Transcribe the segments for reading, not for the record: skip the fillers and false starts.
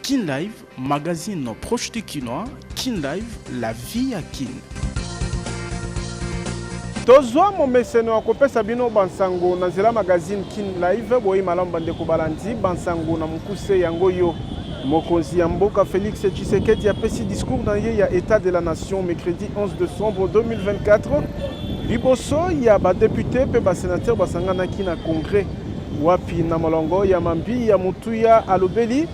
Kin Live, magazine proche de Kinois. Kin Live, la vie à Kin. Tozwa mo meseno akopesa bino bansango na zela magazine Kin Live boyi malamba ndeko balandi bansango na mukuse yango yo mokonzi ya mboka Félix Tshisekedi apesi discours na ye ya état de la nation mercredi 11 décembre 2024 liboso ya ba député pe ba sénateur basangana ki na congrès wapi na molongo ya mambi ya mutuya alobeli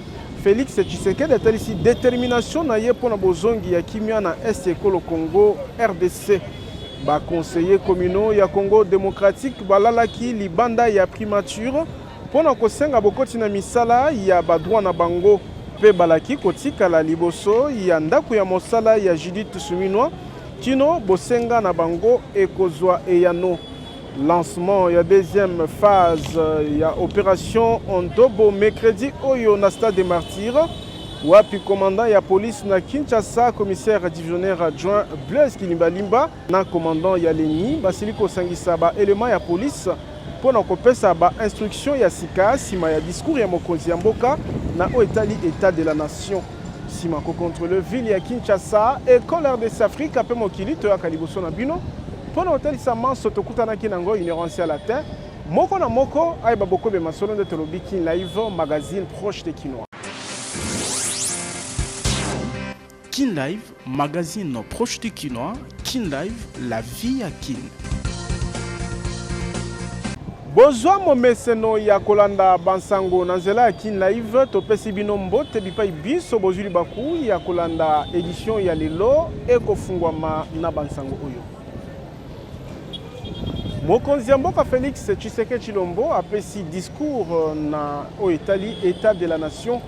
Félix Tshisekedi atalisi détermination na ye pona bozongi ya kimia na Est Ekolo Congo RDC. Ba conseiller communaux ya Congo démocratique balalaki libanda ya primature pona kosenga bokoti na misala ya badroit na bango pe balaki kotika la liboso ya ndako ya mosala ya Judith Suminwa kino bosenga na bango ekozwa eyano. Lancement ya deuxième phase ya opération Ondobo mercredi oyo na stade des martyrs wapi commandant ya police na Kinshasa commissaire divisionnaire adjoint Blaise Kilimbalimba na commandant ya Leni basiliko sangisa ba élément ya police pona kopesa ba instruction ya sika sima ya discours ya mokonzi ya mboka na oetali état de la nation sima ko contrôle ville ya Kinshasa école RDC Afrique pe mokili to ya kaliboso na bino pona otalisa manso tokutanaki nango ignorance à latin moko na moko ayeba boko be masolo de tolobi Kin Live magazine proche de Kinois. Kin Live, magazine proche de Kinois. Kin Live, la vie à Kin. Bozwa mo meseno ya kolanda bansango na nzela ya Kin Live topesi bino mbote bipai biso bozuli baku ya kolanda édition ya lelo ekofungwama na bansango oyo. Mokonzi ya mboka Félix Tshisekedi Tshilombo apesi discours na oetali état de la nation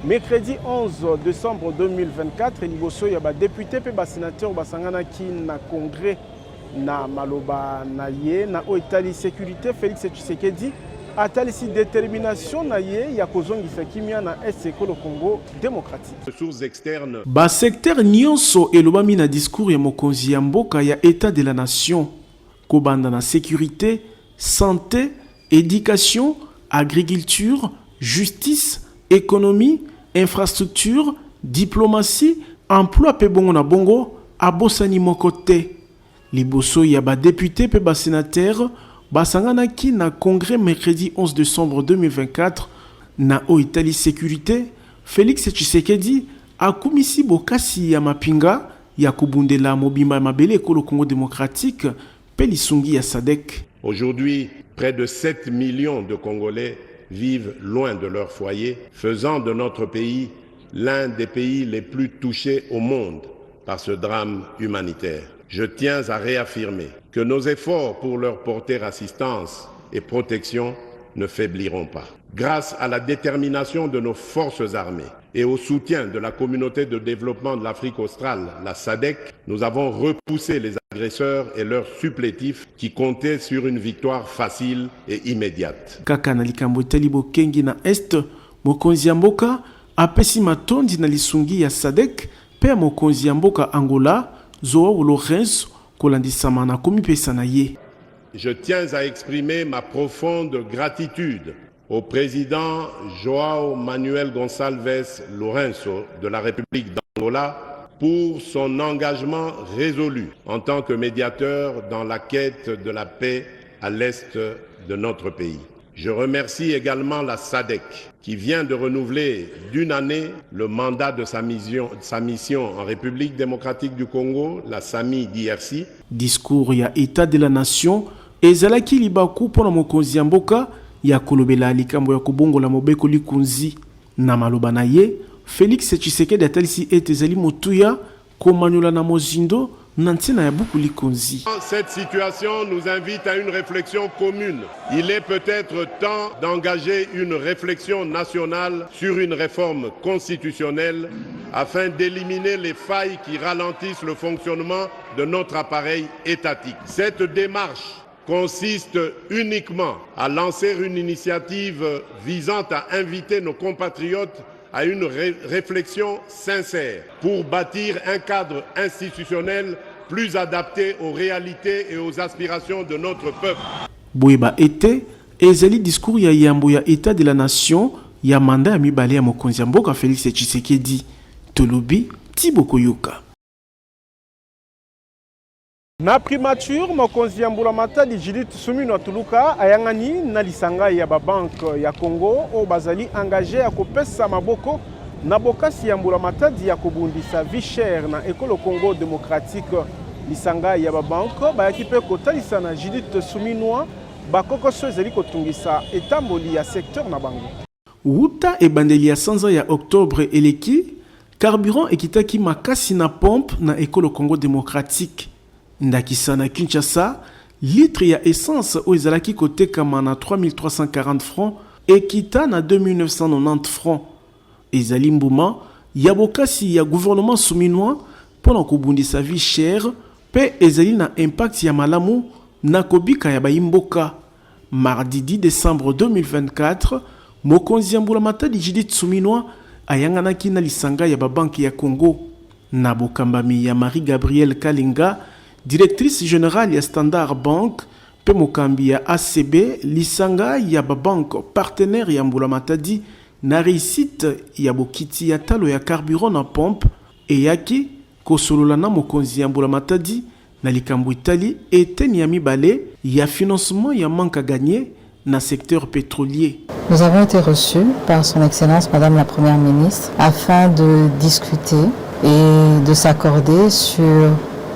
mercredi 11 décembre 2024 liboso ya ba député pe ba sénateur basangana ki na congrès na maloba na ye na oetali sécurité Félix Tshisekedi atalisi détermination na ye ya kozongisa kimia na Est Ekolo Congo démocratique. Sources externes. Ba secteur nyonso elobami na discours ya mokonzi ya mboka ya état de la nation kobanda na sécurité, santé, éducation, agriculture, justice, économie, infrastructure, diplomatie, emploi pe bongo na bongo, abosani moko te. Liboso ya ba député pe ba sénateur, basangana ki na congrès mercredi 11 décembre 2024 na oetali sécurité, Félix Tshisekedi akumisi bokasi ya mapinga ya kubundela mobimba mabele Ekolo Congo démocratique pe lisungi ya SADC. Aujourd'hui, près de 7 millions de Congolais vivent loin de leur foyer, faisant de notre pays l'un des pays les plus touchés au monde par ce drame humanitaire. Je tiens à réaffirmer que nos efforts pour leur porter assistance et protection ne faibliront pas. Grâce à la détermination de nos forces armées et au soutien de la communauté de développement de l'Afrique australe, la SADC, nous avons repoussé les agresseurs et leurs supplétifs qui comptaient sur une victoire facile et immédiate. Kaka na likambo etali bokengi na Est, mokonzi ya mboka apesi matondi na lisungi ya SADC pe mokonzi ya mboka Angola Joao Lourenço kolandisama na komipesa na ye. Je tiens à exprimer ma profonde gratitude au président Joao Manuel Gonçalves Lourenço de la République d'Angola pour son engagement résolu en tant que médiateur dans la quête de la paix à l'est de notre pays. Je remercie également la SADC qui vient de renouveler d'une année le mandat de sa mission en République démocratique du Congo, la SAMI DRC. Discours ya état de la nation ezalaki libaku pona mokonzi ya mboka ya kolobela likambo ya kobongola mobeko likunzi na maloba na ye Félix Tshisekedi atalisi ete ezali motuya komanyola na mozindo na ntina ya buku likunzi. Cette situation nous invite à une réflexion commune. Il est peut-être temps d'engager une réflexion nationale sur une réforme constitutionnelle afin d'éliminer les failles qui ralentissent le fonctionnement de notre appareil étatique. Cette démarche consiste uniquement à lancer une initiative visant à inviter nos compatriotes à une réflexion sincère pour bâtir un cadre institutionnel plus adapté aux réalités et aux aspirations de notre peuple. Boyeba été ezali discours ya yambo ya état de la nation ya manda ya mibale ya mokonzi ya mboka Félix Tshisekedi. Tolobi Thibaut Koyoka. Na primature mokonzi ya Mbula Matadi Judith Suminwa Tuluka ayangani na lisanga ya babanke ya Congo o bazali engagé ya kopesa maboko na bokasi ya Mbula Matadi ya kobundisa vie chère na ekolo Congo démocratique. Lisanga ya babanke bayaki pe kotalisa na Judith Suminwa bakokoso ezali kotungisa etamboli ya secteur na bango. Wuta ebandeli ya sanza ya octobre eleki carburant ekitaki makasi na pompe na ekolo Congo démocratique. Ndakisa na Kinshasa, litre ya essence o ezalaki kotekama na 3340 francs ekita na 2990 francs. Ezali mbuma ya bokasi ya gouvernement Suminwa pona kobundisa vie chère pe ezali na impact ya malamu na kobika ya bayimboka. Mardi 10 décembre 2024, mokonzi ya Mbula Matadi Judith Suminwa ayanganaki na lisanga ya babanke ya Congo. Na bokambami ya Marie-Gabrielle Kalinga, directrice générale ya Standard Bank, pe mokambi ya ACB, lisanga ya babanke partenaire ya Mbula Matadi na réussite ya bokiti ya talo ya carburant na pompe eyaki kosolola na mokonzi ya Mbula Matadi na likambo itali eteni ya mibale ya financement ya manque à gagner na secteur pétrolier. Nous avons été reçus par son Excellence Madame la Première ministre afin de discuter et de s'accorder sur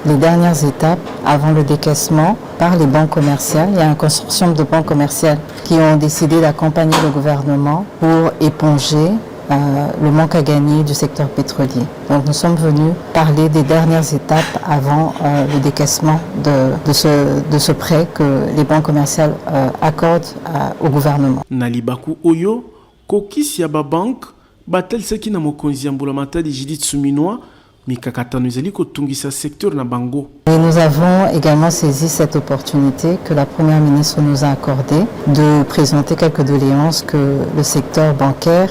les dernières étapes avant le décaissement par les banques commerciales. Il y a un consortium de banques commerciales qui ont décidé d'accompagner le gouvernement pour éponger le manque à gagner du secteur pétrolier. Donc nous sommes venus parler des dernières étapes avant le décaissement de ce prêt que les banques commerciales accordent au gouvernement. Nalibaku Oyo, kokisi ya babank, batel seki na mokonzi ya Mbula Matadi Judith Suminwa, mikakatano ezali kotungisa secteur na bango. Et nous avons également saisi cette opportunité que la Première ministre nous a accordée de présenter quelques doléances que le secteur bancaire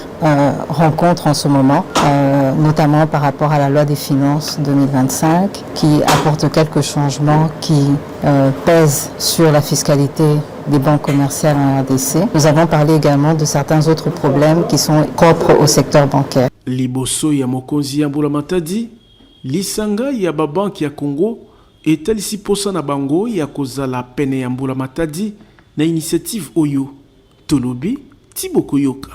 rencontre en ce moment, notamment par rapport à la loi des finances 2025 qui apporte quelques changements qui pèsent sur la fiscalité des banques commerciales en RDC. Nous avons parlé également de certains autres problèmes qui sont propres au secteur bancaire. Liboso ya mokonzi ya Mbula Matadi, lisanga ya babanke ya Congo etalisi posa na bango ya kozala pene ya Mbula Matadi na initiative oyo. Tolobi Thibaut Koyoka.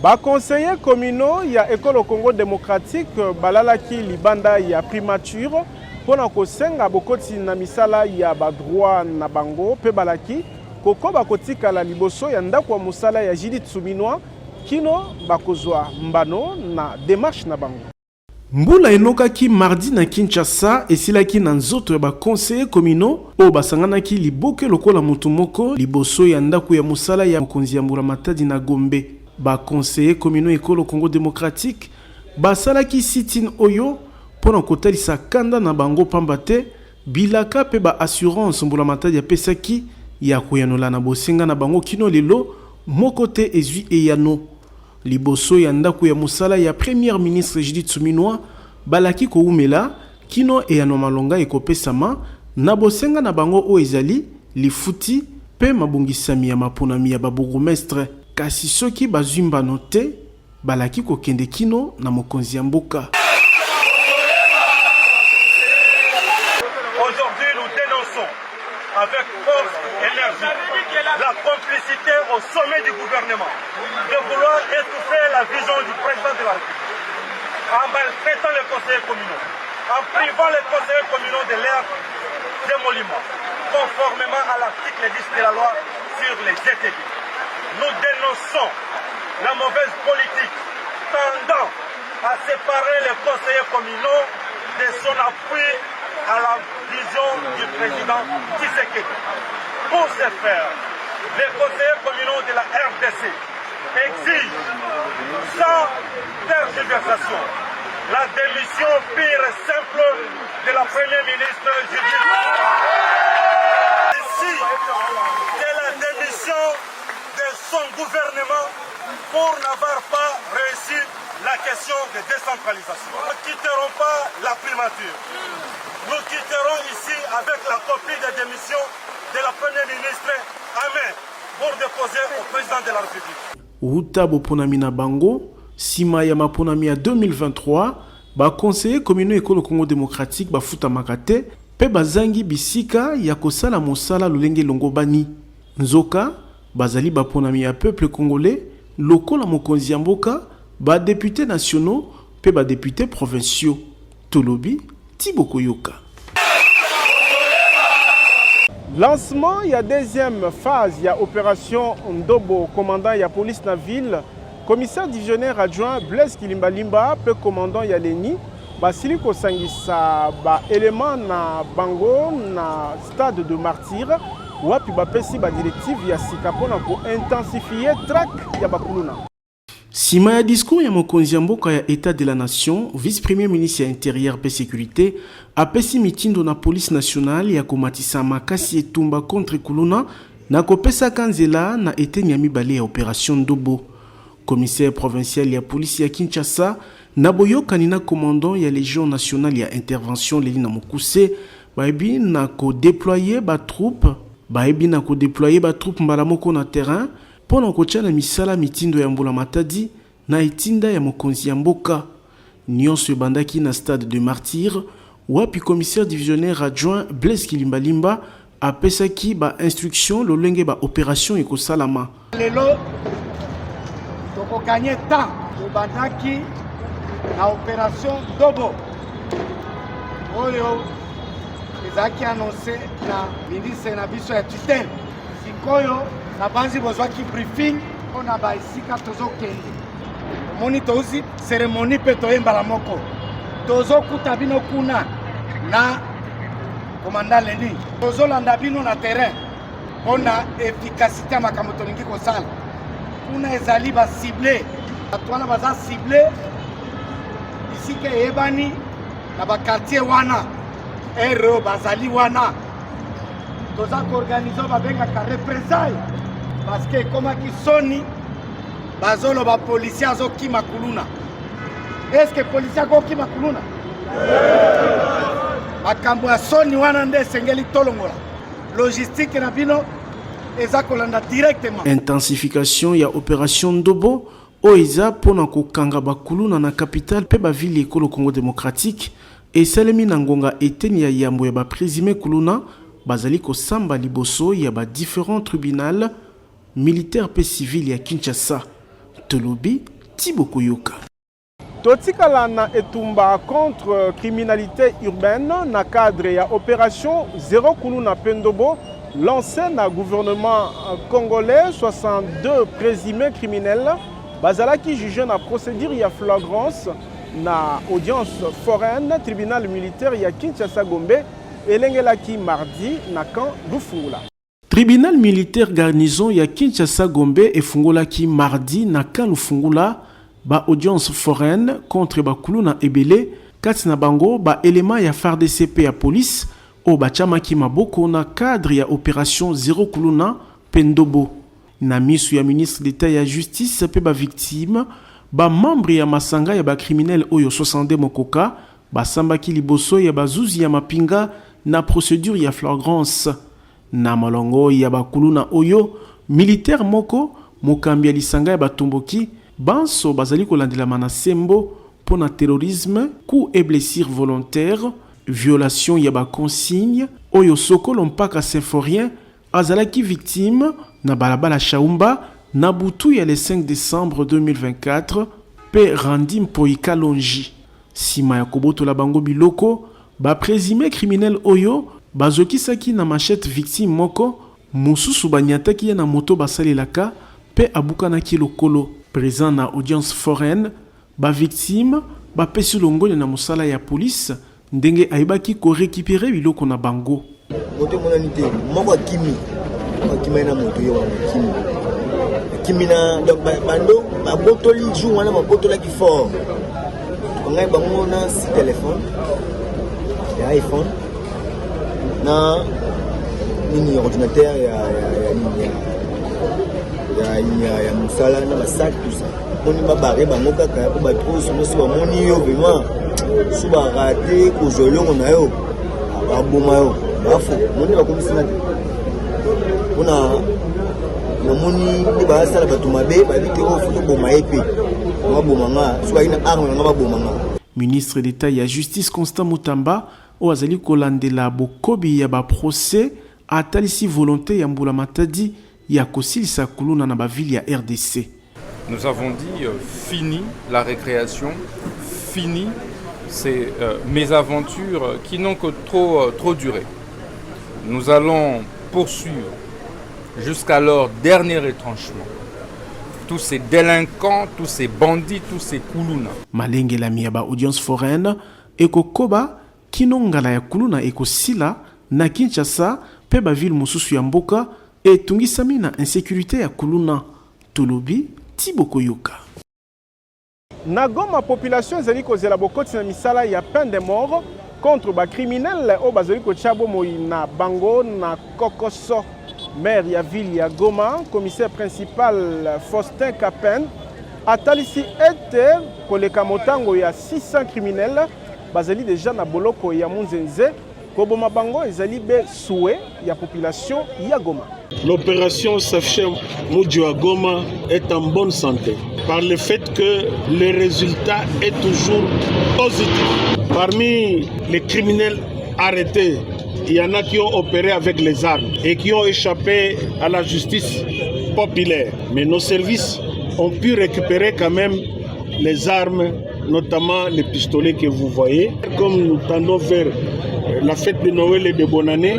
Baconseiller communaux ya ekolo Congo démocratique balalaki libanda ya primature pona kosenga bokoti na misala ya badroit na bango pe balaki koko bakotika la liboso ya ndako wa musala ya Judith Suminwa kino bakozwa mbano na démarche na bango. Mbula enokaki mardi na Kinshasa esilaki na nzoto ya baconseiller communaux o basanganaki liboke lokola mutu moko liboso ya ndako ya musala ya mokonzi ya Mbula Matadi na Gombe. Baconseiller communaux ekolo Congo démocratique basalaki sit-in oyo pona kotalisa kanda na bango pamba te bilaka pe ba assurance Mbula Matadi apesaki ya koyanola na bosenga na bango kino lelo moko te ezwi eyano. Liboso ya ndako ya musala ya Premier ministre Judith Suminwa balaki koumela kino eyano malonga ekopesama na bosenga na bango o ezali lifuti pe mabungisami ya maponami ya babourgmestre. Kasi soki bazwi mbano te balaki kokende kino na mokonzi ya mboka. Aujourd'hui, nous dénonçons avec force et énergie la complicité au sommet du gouvernement de vouloir étouffer la vision du président de la République en maltraitant les conseillers communaux, en privant les conseillers communaux de leur d'émolument, conformément à l'article 10 de la loi sur les GTB. Nous dénonçons la mauvaise politique tendant à séparer les conseillers communaux de son appui à la vision du président Tshisekedi. Pour ce faire, les conseillers communaux de la RDC exigent sans tergiversation la démission pure et simple de la Première ministre Judith. Ainsi que la démission de son gouvernement pour n'avoir pas réussi la question de décentralisation. Nous ne quitterons pas la primature. Nous quitterons ici avec la copie de démission de la Première ministre à main pour déposer au président de la République. Uta boponami na bango, sima ya maponami ya 2023, ba conseiller communaux école Congo démocratique ba futa makate, pe bazangi bisika ya kosala mosala lolenge longobani. Nzoka, bazali ba ponami ya peuple congolais, lokola mokonzi ya mboka, ba députés nationaux, pe ba députés provinciaux. Tolobi, Tiboko Yoka. Lancement, il y a deuxième phase, il y a opération Ndobo, commandant, il y a police na ville, commissaire divisionnaire adjoint Blaise Kilimba Limba, peu commandant, il y a Leni, Basili Kosangisa, élément na bango, na stade de martyr, wapi bapesi ba directive, il y a Sikapona pour intensifier track, il y a Bakuluna. Sima ya discours ya mokonzi ya mboka ya état de la nation, vice-premier ministre ya intérieur et sécurité, apesi mitindo na police nationale ya komatisa makasi etumba contre kuluna na kopesa kanzela na eteni ya mibale ya opération Ndobo. Commissaire provincial ya police ya Kinshasa na boyokani na commandant ya légion nationale ya intervention Leli na Mokuse baebi na ko déployer ba troupe mbala moko na terrain pona kotiana misala mitindo ya mbula matadi na itinda ya mokonzi ya mboka. Nyonso ebandaki na stade de martyr wapi commissaire divisionnaire adjoint Blaise Kilimba Limba apesaki ba instruction lolenge ba opération ekosalama. Lelo toko gagner temps tobandaki na opération Ndobo oyo ezaki annoncé na ministre na biso ya tutelle. Sikoyo na banzi bozwaki briefing ona ba esika tozokende omoni tozi cérémonie pe toyembala moko tozokuta bino kuna na commandant Leni tozolanda bino na terrain ona efficacité ya makambo tolingi kosala kuna ezali ba ciblé bato wana baza ciblé bisika eyebani na bakartier wana ero bazali wana toza koorganize babengaka représailles parce que ekomaki soni bazoloba policier azokima kuluna. Est-ce que policier akokima kuluna? Makambo ya soni wana nde esengeli tolongola logistique na bino eza kolanda directement. Intensification ya opération Ndobo oiza pona kokanga bakuluna na capitale pe ba ville ekolo Congo démocratique esalemi na ngonga eteni ya yambo ya ba présumé kuluna bazali kosamba liboso ya ba différents tribunaux militaires pe civils ya Kinshasa. Tolobi, Tiboko Yoka. Totikala na etumba contre criminalité urbaine na cadre ya opération Zéro Kuluna Pendobo lancé na gouvernement congolais. 62 présumés criminels bazalaki jugé na procédure ya flagrance na audience foraine tribunal militaire ya Kinshasa Gombe elengelaki mardi na camp Lufungula. Tribunal militaire garnison ya Kinshasa Gombe efungolaki mardi na camp Lufungula ba audience foraine contre bakuluna ebele kati na bango ba élément ya FARDC ya police o bachamaki maboko na cadre ya opération Zéro Kuluna Pendobo. Na misu ya ministre d'état ya justice pe ba victime ba membre ya masanga ya ba criminel oyo 62 mokoka basambaki liboso ya bazuzi ya mapinga na procédure ya flagrance. Na malongo ya bakuluna oyo militaire moko mokambi ya lisanga ya batomboki banso bazali kolandela na sembo pona terrorisme, coup et blessure volontaire, violation ya ba consigne oyo sokolo mpaka symphorien azalaki victime na balabala Shaumba na butu ya le 5 décembre 2024 pe Randim Poika Longi. Sima ya kobotola bango biloko ba présumé criminel oyo bazokisaki na machette victime moko mususu banyataki na moto basalelaka pe abukanaki lokolo. Présent na audience foraine ba victime ba pesi longoli na musala ya police ndenge aibaki ko récupérer biloko na bango. Moto monanité moko kimi na moto yo kimi kimi na bando ba botoli jou wana ba botola ki fort ngai bango na si téléphone ya iPhone na nini ordinateur ya musala na basak tout ça moni babare bango kaka po batro sonosi bamoni yo vraiment so barate kozolongo na yo baboma yo bafo moni bakomisina te mpona namoni oyo basala bato mabe babiki oyo futu boma ye mpe babomanga soki ayi na arme nanga babomanga. Ministre d'État ya Justice Constant Mutamba oyo azali kolandela bokobi ya baprocès atalisi volonté ya Mbula Matadi ya kosilisa kuluna na bavili ya RDC. Nous avons dit fini la récréation, fini ces mésaventures qui n'ont que trop duré. Nous allons poursuivre jusqu'à leur dernier retranchement tous ces délinquants, tous ces bandits, tous ces kuluna. Malenge la miaba audience foraine eko koba kinongala ya kuluna eko sila na Kinshasa pe ba ville mosusu ya mboka etungisami na insécurité ya kuluna tolobi Tiboko Yoka. Na Goma population ezali kozela bokoti na misala ya peine de mort contre ba criminels o bazali kochabo moina bango na Kokoso. Maire ya ville ya Goma, commissaire principal Faustin Capen, atalisi ete koleka motango ya 600 criminels bazali déjà na boloko ya Munzenze koboma bango ezali be souhait ya population ya Goma. L'opération Safchem Moudjou à Goma est en bonne santé par le fait que le résultat est toujours positif. Parmi les criminels arrêtés, il y en a qui ont opéré avec les armes et qui ont échappé à la justice populaire. Mais nos services ont pu récupérer quand même les armes, notamment les pistolets que vous voyez. Comme nous tendons vers la fête de Noël et de bonne année,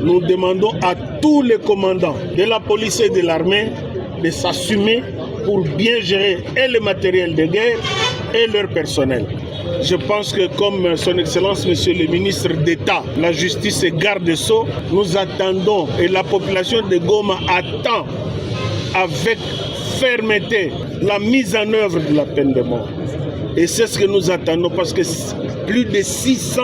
nous demandons à tous les commandants de la police et de l'armée de s'assumer pour bien gérer et le matériel de guerre et leur personnel. Je pense que comme son Excellence, Monsieur le ministre d'État, la justice et garde des Sceaux, nous attendons et la population de Goma attend avec fermeté la mise en œuvre de la peine de mort. Et c'est ce que nous attendons parce que plus de 600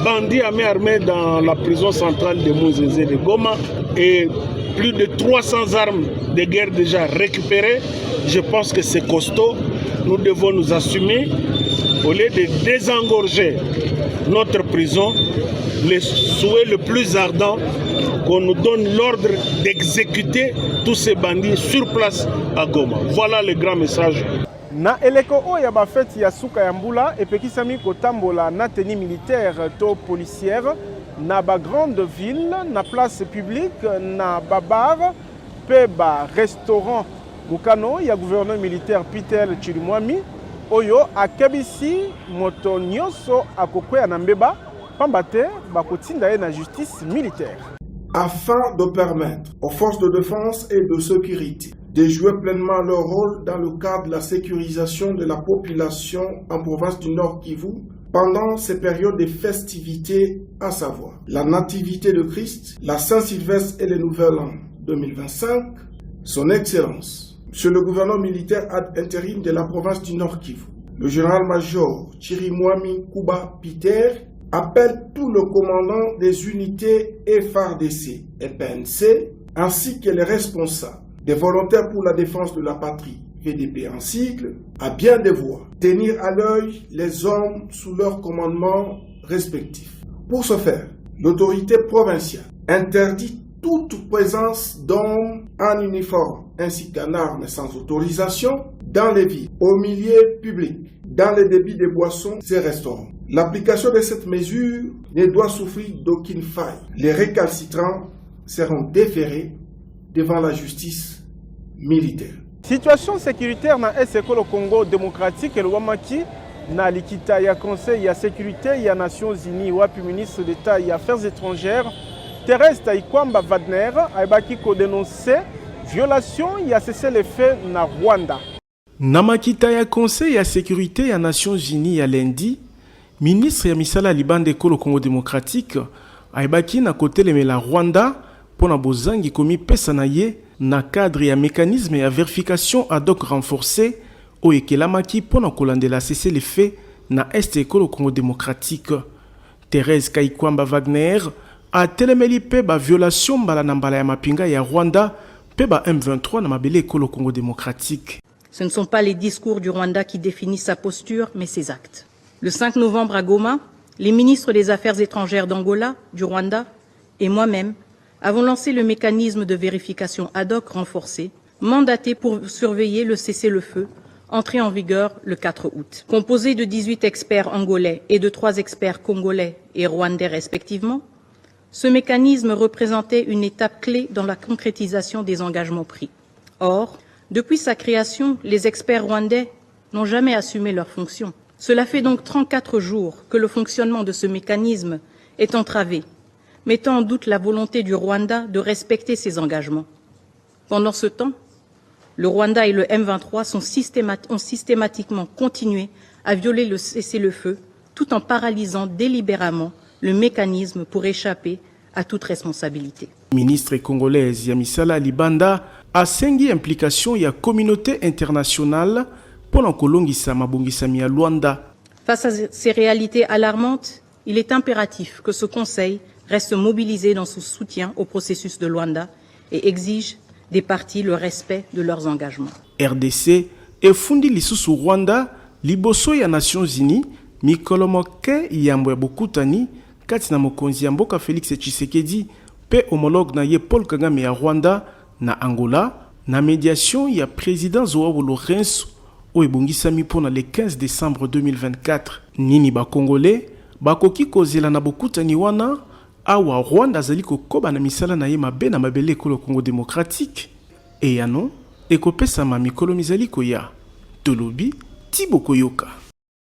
bandits à main armée dans la prison centrale de Munzenze de Goma et plus de 300 armes de guerre déjà récupérées. Je pense que c'est costaud. Nous devons nous assumer. Au lieu de désengorger notre prison, le souhait le plus ardent, qu'on nous donne l'ordre d'exécuter tous ces bandits sur place à Goma. Voilà le grand message. Na eleko oya ba fête ya suka ya mbula epekisami kotambola na tenue militaire to policière na ba grande ville na place publique na babar pe ba restaurant mukano ya gouverneur militaire Peter Chirimwami oyo akebisi moto nyonso akokwea na mbeba pamba te bakotinda ye na justice militaire. Afin de permettre aux forces de défense et de sécurité de jouer pleinement leur rôle dans le cadre de la sécurisation de la population en province du Nord Kivu pendant ces périodes de festivités, à savoir la Nativité de Christ, la Saint-Sylvestre et le Nouvel An 2025, son Excellence, Monsieur le gouverneur militaire ad intérim de la province du Nord Kivu, le général-major Chirimwami Kuba Peter, appelle tout le commandant des unités FARDC et PNC, ainsi que les responsables des volontaires pour la défense de la patrie, VDP en sigle, à bien devoir tenir à l'œil les hommes sous leur commandement respectif. Pour ce faire, l'autorité provinciale interdit toute présence d'hommes en uniforme ainsi qu'en armes sans autorisation dans les villes, au milieu public, dans les débits de boissons et restaurants. L'application de cette mesure ne doit souffrir d'aucune faille. Les récalcitrants seront déférés devant la justice militaire. Situation sécuritaire na Esekolo Congo démocratique et Luamaki na likita ya Conseil ya sécurité ya Nations Unies wapi ministre d'État et Affaires étrangères Thérèse Taïkwamba Wagner aibaki ko dénoncer violation ya cessez-le-feu na Rwanda. Na makita ya Conseil ya sécurité ya Nations Unies ya lundi, ministre ya misala libande Ekolo Congo démocratique aibaki na kotelemela Rwanda pona bozangi komi pesa na ye na cadre ya mécanisme ya vérification ad hoc renforcé o ekelamaki pona kolandela cessez-le-feu na Est Ekolo Congo démocratique. Thérèse Kaikwamba Wagner a telemeli pe ba violation mbala na mbala ya mapinga ya Rwanda pe ba M23 na mabele Ekolo Congo démocratique. Ce ne sont pas les discours du Rwanda qui définissent sa posture, mais ses actes. Le 5 novembre à Goma, les ministres des Affaires étrangères d'Angola, du Rwanda et moi-même avons lancé le mécanisme de vérification ad hoc renforcé mandatés pour surveiller le cessez-le-feu, entré en vigueur le 4 août. Composé de 18 experts angolais et de 3 experts congolais et rwandais respectivement, ce mécanisme représentait une étape clé dans la concrétisation des engagements pris. Or, depuis sa création, les experts rwandais n'ont jamais assumé leurs fonctions. Cela fait donc 34 jours que le fonctionnement de ce mécanisme est entravé, mettant en doute la volonté du Rwanda de respecter ses engagements. Pendant ce temps, le Rwanda et le M23 ont systématiquement continué à violer le cessez-le-feu tout en paralysant délibérément le mécanisme pour échapper à toute responsabilité. Ministre congolaise Yamisala Libanda a sengi implication ya communauté internationale pour l'encolongisa mabongisami à Luanda. Face à ces réalités alarmantes, il est impératif que ce Conseil reste mobilisé dans son soutien au processus de Luanda et exige des parties le respect de leurs engagements. RDC et fundi lisusu Rwanda liboso ya Nations Unies mikolo moke yambo ya bokutani kati na mokonzi ya mboka Félix Tshisekedi pe homologue na ye Paul Kagame ya Rwanda na Angola na médiation ya président Joao Lourenço o ebongisami pona le 15 décembre 2024. Nini ba Congolais bakoki kozela na bokutani wana awa Rwanda azali kokoba na misala na ye mabe na mabele ekolo Congo démocratique e yano ekopesama mikolo mizali koya tolobi Tiboko Yoka.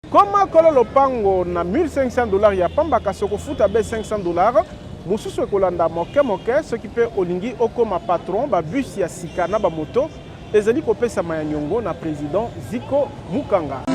Koma kolo lopango na $1,500 ya pamba kasoko futa be $500 mususu ekolanda moke moke soki pe olingi okoma patron ba bus ya sika na ba moto ezali kopesama ya nyongo na président Ziko Mukanga.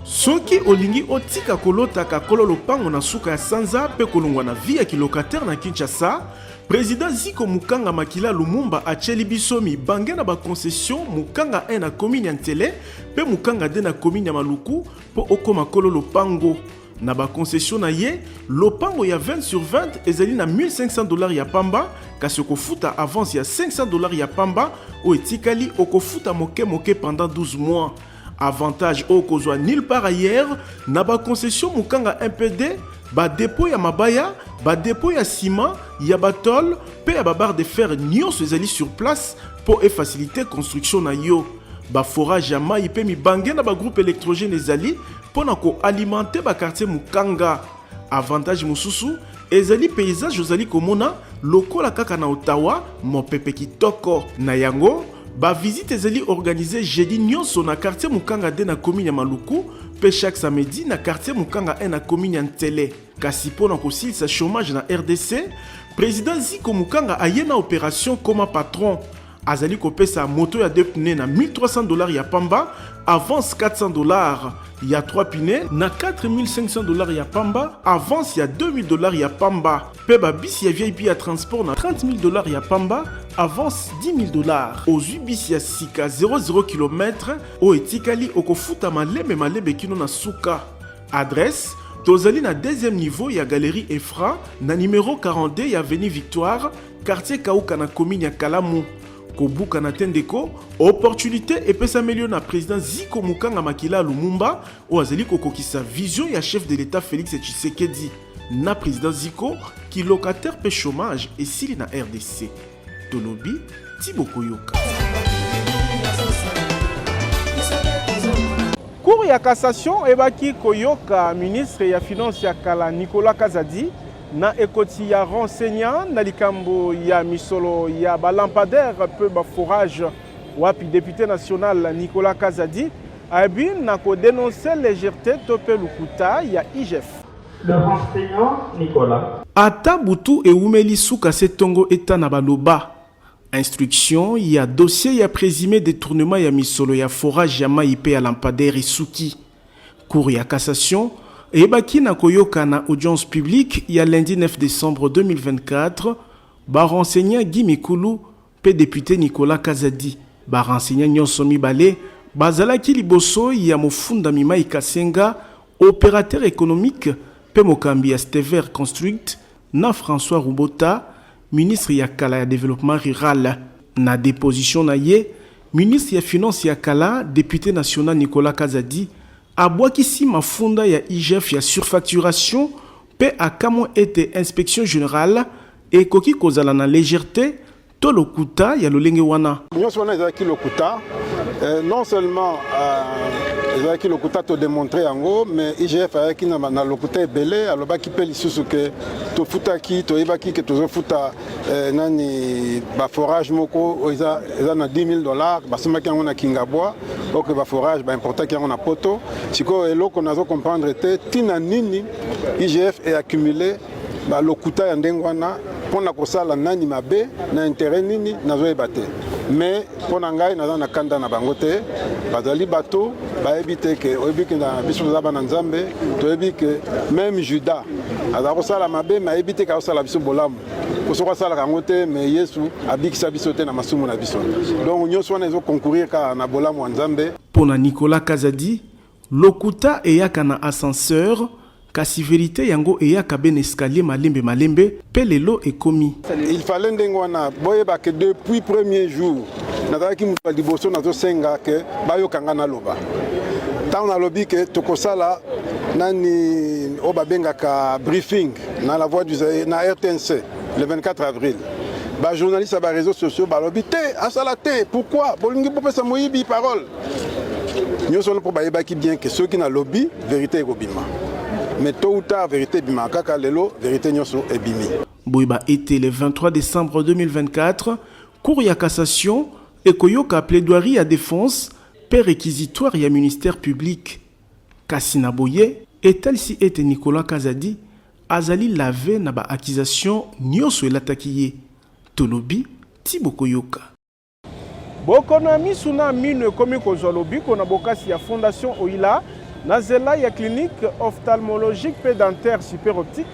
Soki olingi otika kolotaka kolo lopango na suka ya sanza pe kolongwa na vie ya kilocataire na Kinshasa, président Ziko Mukanga Makila Lumumba acheli bisomi bange na ba concession Mukanga 1 na commune ya Ntele pe Mukanga 2 na commune ya Maluku po okoma kolo lopango. Na ba concession na ye, lopango ya 20/20 ezali na $1,500 ya pamba, kasi okofuta avance ya $500 ya pamba o etikali okofuta moke moke pendant 12 mois. Avantage okozwa nulle part ailleurs na ba concession Mukanga MPD, ba dépôt ya mabaya, ba dépôt ya ciment, ya batol, pe ya ba barre de fer nyonso ezali sur place pour faciliter construction na yo. Ba forage ya mai pe mibange na ba groupe électrogène ezali pona ko alimenter ba quartier Mukanga. Avantage mususu ezali paysage ozali komona lokola kaka na Ottawa mopepe kitoko na yango. Ba visite ezali organisée jeudi nyonso na quartier Mukanga 2 na commune ya Maluku pe chaque samedi na quartier Mukanga 1 na commune ya Ntele. Kasi pona kosilisa chômage na RDC, président Ziko Mukanga aye na opération comme patron. Azali kopesa moto ya 2 pneus na $1,300 ya pamba, avance $400 ya 3 pneus na $4,500 ya pamba, avance ya $2,000 ya pamba. Pe ba bis ya VIP ya transport na $30,000 ya pamba, avance $10,000. Ozwi bis ya sika 00 km o etikali okofuta malebe kino na suka. Adresse tozali na deuxième niveau ya galerie Efra na numéro 42 ya avenue Victoire, quartier Kauka na commune ya Kalamu. Kobuka na tendeko, opportunité epesa melio na président Ziko Mukanga Makila Lumumba o azali kokokisa vision ya chef de l'État Félix Tshisekedi na président Ziko ki locataire pe chômage et sili na RDC. Tolobi Tiboko Yoka. Cour ya cassation ebaki koyoka ministre ya finance ya kala Nicolas Kazadi na ekoti ya renseignant na likambo ya misolo ya balampadaire pe ba forage wapi député national Nicolas Kazadi abi na ko dénoncer légèreté tope lukuta ya IGF. Le renseignant Nicolas ata butu eumeli suka setongo eta na baloba instruction ya dossier ya présumé détournement ya misolo ya forage ya mai pe ya lampadaire isuki. Cour ya cassation ebaki na koyoka na audience publique ya lundi 9 décembre 2024 ba renseignant Guy Mikulu pe député Nicolas Kazadi. Ba renseignant nyonso mibale bazalaki liboso ya mofunda Mimai Kasenga, opérateur économique pe mokambi ya Stever Construct na François Rubota, ministre ya kala ya développement rural. Na déposition na ye, ministre ya finance ya kala, député national Nicolas Kazadi abwakisi mafunda ya IGF ya surfacturation pe akamo ete inspection générale ekoki kozala na légèreté to lokuta ya lolenge wana. Nyonso wana ezalaki lokuta non seulement ezalaki lokuta to démontrer yango, mais IGF ayaki na lokuta ebele alobaki mpe lisusu ke tofutaki toyebaki ke tozofuta nani baforage moko eza na $10,000 basomaki yango na Kingabwa oke baforage baimportaki yango na poto. Sikoyo eloko nazo comprendre te tina nini IGF eaccumulé lokuta ya ndenge wana mpona kosala nani mabe na intérêt nini nazoyeba te. Mais mpona ngai naza na kanda na bango te, bazali bato bayebi te ke oyebi ke na biso toza bana nzambe, toyebi ke même Juda aza kosala mabe me ayebi te ke akosala biso bolamu kosoko asalaka yango te, me Yesu abikisa biso te na masumu na biso. Donc nyonso wana ezokoncourir kaka na bolamu ya nzambe. Mpona Nicolas Kazadi, lokuta eyaka na ascenseur kasi vérité yango eyaka ben escalier malembe pe lelo ekomi. Il fallait ndenge wana boyeba ke depuis premier jour nazalaki moto ya liboso nazosenga ke bayokanga naloba ntango nalobi ke tokosala nani oyo babengaka briefing na la voix du na RTNC le 24 avril. Bajournaliste ya baréseaux sociaux balobi te asala te, pourquoi bolingi bopesa moyibi parole nyonso wana mpo bayebaki bien ke soki na lobi vérité ekobima. Mais tôt ou tard, vérité bima kaka lelo, vérité nyonso ebimi. Boyba été le 23 décembre 2024, cour ya cassation et koyoka plaidoirie à défense, per réquisitoire ya ministère public. Kassina Boye et tel si était Nicolas Kazadi, azali lavé na ba accusation nyonso elatakiye. Tolobi Thibaut Koyoka. Bokona misuna mine komi kozolobi kona bokasi ya fondation Oila. Nazela ya clinique ophtalmologique pédentaire super optique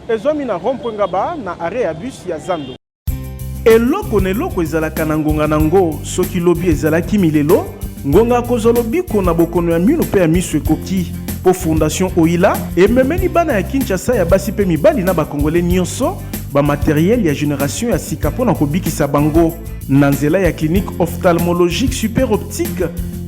ezomi na rompwengaba na arrêt ya bus ya Zando. Eloko neloko ezalaka na ngonga nango soki lobi ezalaki milelo ngonga kozolobi kona bokono ya mino pe ya miso ekoki po fondation Oila ememeli bana ya Kinshasa ya basi pe mibali na bakongole nyonso ba matériel ya génération ya sika pona kobikisa bango na nzela ya clinique ophtalmologique super optique.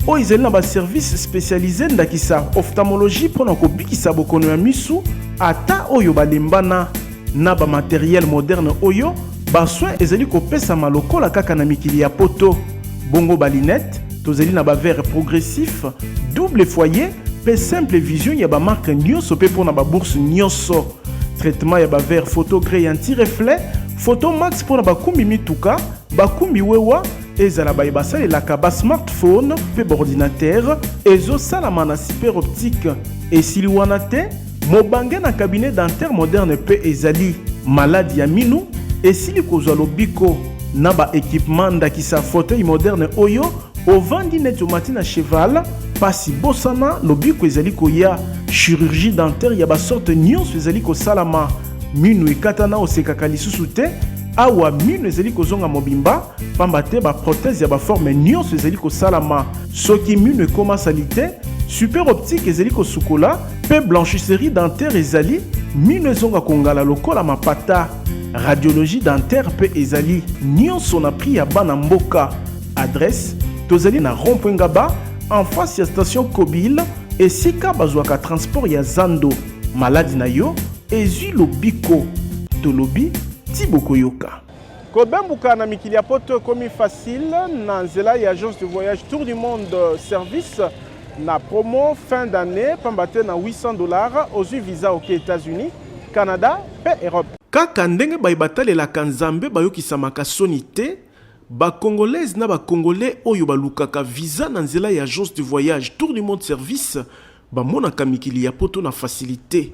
O izeli na ba service spécialisé ndakisa ophtalmologie pona kobikisa bokono ya misu ata oyo balembana na ba matériel moderne oyo ba soin ezeli kopesa malokola kaka na mikili ya poto bongo ba lunette tozeli na ba verre progressif double foyer pe simple vision ya ba marque nyonso pe pona ba bourse nyonso traitement ya ba verre photo gré anti reflet photo max pona ba kumbi mituka ba kumbi wewa ezala bayebasa elaka ba smartphone pe ordinateur ezo salama na super optique esili wana te mobange na cabinet dentaire moderne pe ezali maladi ya minu esili kozwa lobiko na ba équipement ndakisa fauteuil moderne oyo ovandi netomati na cheval pasi bosana lobiko ezali koya chirurgie dentaire ya ba sorte nyonso ezali kosalama minu ekatana osekaka lisusu te awa mino ezali kozonga mobimba pamba te ba prothèse ya ba forme nyonso ezali kosalama soki mino ekoma salite super optique ezali kosukola pe blanchisserie dentaire ezali mino ezonga kongala lokola mapata radiologie dentaire pe ezali nyonso na prix ya bana mboka adresse tozali na rond-point-ngaba en face ya station Kobil esika bazwaka transport ya Zando maladi na yo ezwi lobiko tolobi Thibaut Koyoka. Kobembuka na mikili ya poto komi facile na nzela ya agence de voyage Tour du Monde service na promo fin d'année pambate na $800 ozwi visa aux États-Unis, Canada pe Europe. Kaka ndenge bayibatalelaka nzambe bayokisamaka soni te bakongolaise na bakongolais oyo balukaka visa na nzela ya agence de voyage Tour du Monde service bamonaka mikili ya poto na facilité.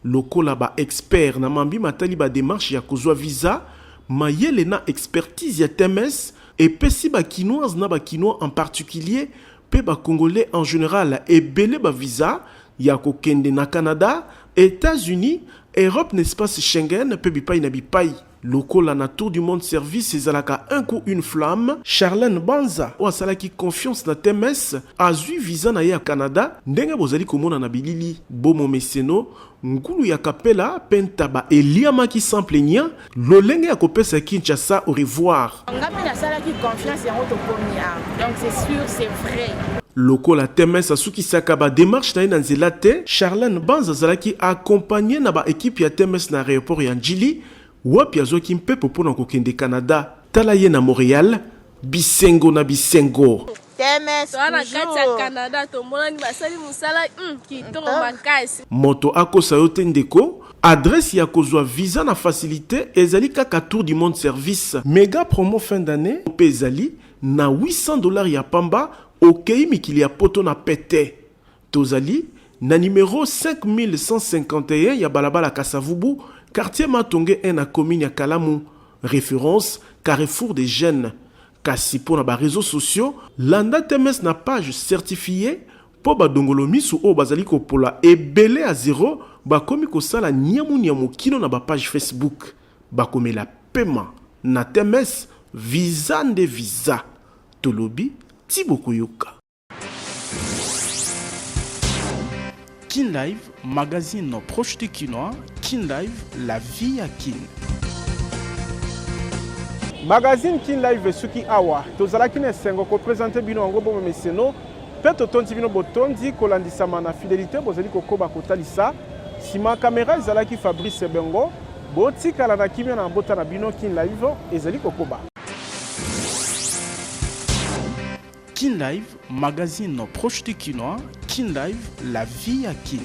Lokola ba expert na mambi matali ba démarche ya kozwa visa mayele na expertise ya TMS et pesi ba kinoise na ba kinois en particulier pe ba congolais en général et belé ba visa ya kokende na Canada, États-Unis, Europe, espace Schengen pe bipai na bipai. lokola na tour du monde service ezalaka un coup une flamme. Charlène Banza o asalaki confiance na TMS azwi visa na ye ya Canada ndenge bozali komona na bilili. Bomo meseno ngulu ya kapela pentaba eliamaki sans plaignant lolenge ya kopesa Kinshasa au revoir. Ngapi nasalaki confiance yango tokomi awa, donc c'est sûr c'est vrai. Lokola TMS asukisaka ba démarche na ye na nzela te, Charlène Banza azalaki accompagné na ba équipe ya TMS na aéroport ya Njili wapi azwaki mpepo mpona kokende Canada. Tala ye na Montréal, bisengo na bisengo. Moto akosa yo te ndeko, adresse ya kozwa visa na facilité ezali kaka tour du monde service. Méga promo fin d'année pe ezali na $800 ya pamba okei mikili ya poto na pete. Tozali na numéro 5151 ya balabala Kasavubu, quartier Matonge 1 na commune ya Kalamu. Référence Carrefour des Jeunes. Kasi po na ba réseaux sociaux, landa TMS na page certifiée po ba dongolo misu o bazali kopola ebele a 0 ba komi kosala nyamu kino na ba page Facebook. Ba komela paiement na TMS visa nde visa. Tolobi Tiboko Yoka. Kin Live, magazine proche du Kinois. Kin Live, la vie à Kin. Magazine Kin Live Suki Awa. Tozalaki na sengo ko présenter bino ngo bo meseno. Peto tonti bino botondi kolandisa mana fidélité bozali kokoba kotalisa. Sima caméra ezalaki Fabrice Bengo. Boti kala na kimia na mbota na bino Kin Live ezali kokoba. Kin Live, magazine proche du Kinois. Kin Live, la vie à Kin.